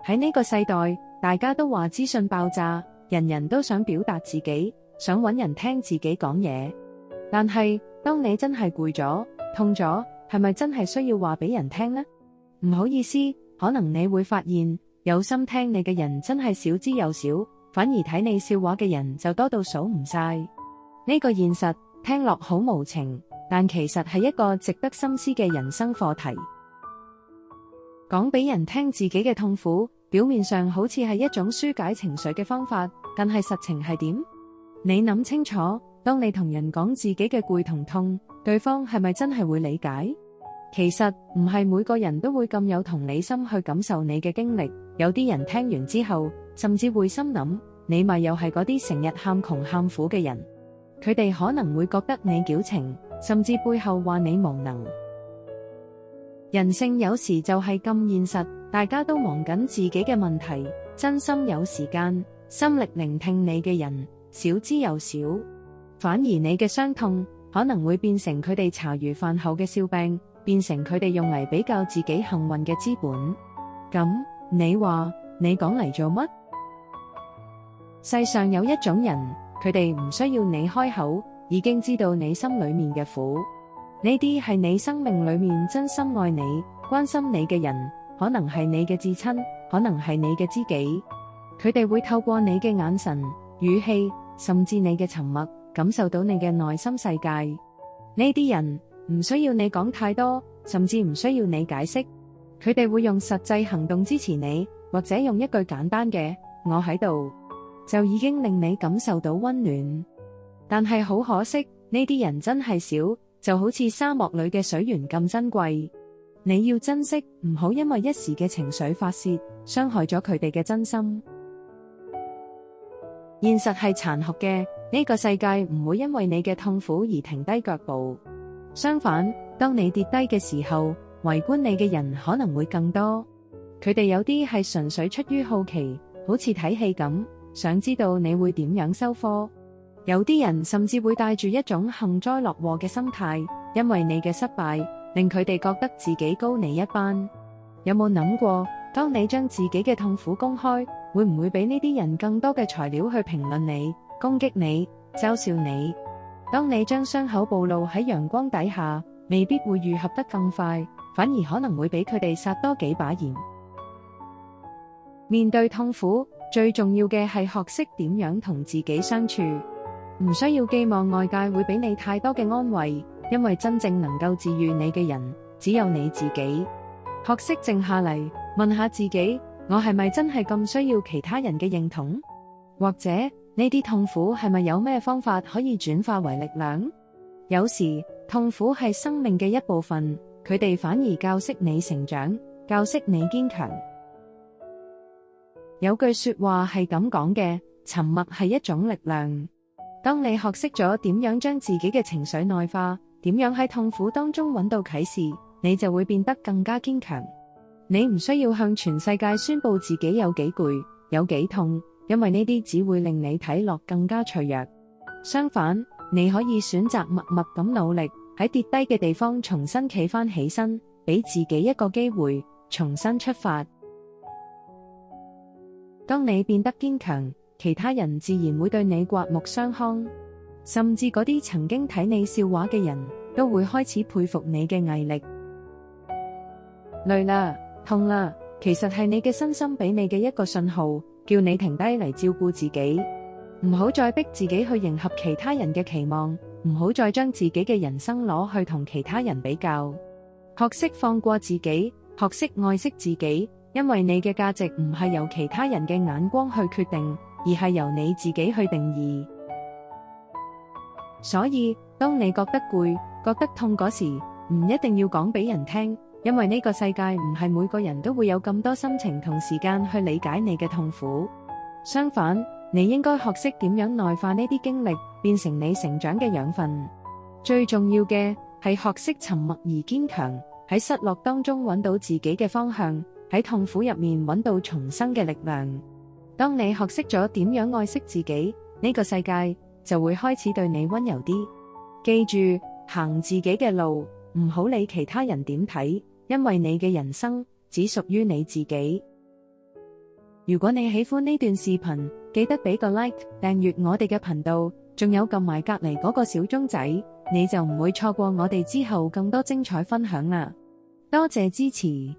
喺呢個世代，大家都話資訊爆炸，人人都想表達自己，想搵人聽自己講嘢。但係，當你真係攰咗、痛咗，係咪真係需要話俾人聽呢？唔好意思，可能你會發現，有心聽你嘅人真係少之又少，反而睇你笑話嘅人就多到數唔晒。呢個現實，聽落好無情，但其實係一個值得深思嘅人生課題。講俾人聽自己嘅痛苦，表面上好似係一種紓解情緒嘅方法，但係實情係點？你諗清楚，當你同人講自己嘅攰同痛，對方係咪真係會理解？其實唔係每個人都會咁有同理心去感受你嘅經歷，有啲人聽完之後，甚至會心諗，你咪又係嗰啲成日喊窮喊苦嘅人。佢哋可能會覺得你矯情，甚至背後話你無能。人性有時就係咁現實，大家都忙緊自己嘅問題，真心有時間、心力聆聽你嘅人少之又少，反而你嘅傷痛可能會變成佢哋茶餘飯後嘅笑柄，變成佢哋用嚟比較自己幸運嘅資本。咁你話你講嚟做乜？世上有一種人，佢哋唔需要你開口，已經知道你心裏面嘅苦。呢啲係你生命裏面真心愛你、關心你嘅人，可能係你嘅至親，可能係你嘅知己。佢哋會透過你嘅眼神、語氣，甚至你嘅沉默，感受到你嘅內心世界。呢啲人唔需要你講太多，甚至唔需要你解釋。佢哋會用實際行動支持你，或者用一句簡單嘅「我喺度」，就已經令你感受到溫暖。但係好可惜，呢啲人真係少，就好似沙漠裏嘅水源咁珍貴。你要珍惜，唔好因為一時嘅情緒發洩，傷害咗佢哋嘅真心。現實係殘酷嘅，呢個世界唔會因為你嘅痛苦而停低腳步。相反，當你跌低嘅時候，圍觀你嘅人可能會更多。佢哋有啲係純粹出於好奇，好似睇戲咁，想知道你會點樣收科。有啲人甚至會帶住一種幸災樂禍嘅心態，因為你嘅失敗，令佢哋覺得自己高你一班。有冇諗過，當你將自己嘅痛苦公開，會唔會俾呢啲人更多嘅材料去評論你、攻擊你、嘲笑你？當你將傷口暴露喺陽光底下，未必會愈合得更快，反而可能會俾佢哋撒多幾把鹽。面對痛苦，最重要嘅係學識點樣同自己相處。唔需要寄望外界會俾你太多嘅安慰，因為真正能夠治癒你嘅人，只有你自己。學識靜下嚟，問下自己，我係咪真係咁需要其他人嘅認同？或者呢啲痛苦係咪有咩方法可以轉化為力量？有時痛苦係生命嘅一部分，佢哋反而教識你成長，教識你堅強。有句說話係咁講嘅，沉默係一種力量。當你學識咗點樣將自己嘅情緒內化，點樣喺痛苦當中揾到啟示，你就會變得更加堅強。你唔需要向全世界宣布自己有幾攰，有幾痛，因為呢啲只會令你睇落更加脆弱。相反，你可以選擇默默咁努力，喺跌低嘅地方重新企返起身，俾自己一個機會，重新出發。當你變得堅強，其他人自然會對你刮目相看，甚至嗰啲曾經睇你笑話嘅人都會開始佩服你嘅毅力。累啦，痛啦，其實係你嘅身心俾你嘅一個信號，叫你停低嚟照顧自己。唔好再逼自己去迎合其他人嘅期望，唔好再將自己嘅人生攞去同其他人比較。學識放過自己，學識愛惜自己，因為你嘅價值唔係由其他人嘅眼光去決定，而係由你自己去定義。所以，當你覺得攰、覺得痛嗰時，唔一定要講俾人聽，因為呢個世界唔係每個人都會有咁多心情同時間去理解你嘅痛苦。相反，你應該學識點樣內化呢啲經歷，變成你成長嘅養分。最重要嘅係學識沉默而堅強，喺失落當中揾到自己嘅方向，喺痛苦入面揾到重生嘅力量。當你學識咗點樣愛惜自己，呢個世界就會開始對你溫柔啲。記住，行自己嘅路，唔好理其他人點睇，因為你嘅人生只屬於你自己。如果你喜歡呢段視頻，記得俾個 like， 訂閱我哋嘅頻道，仲有撳埋隔離嗰個小鐘仔，你就唔會錯過我哋之後更多精彩分享啦。多謝支持。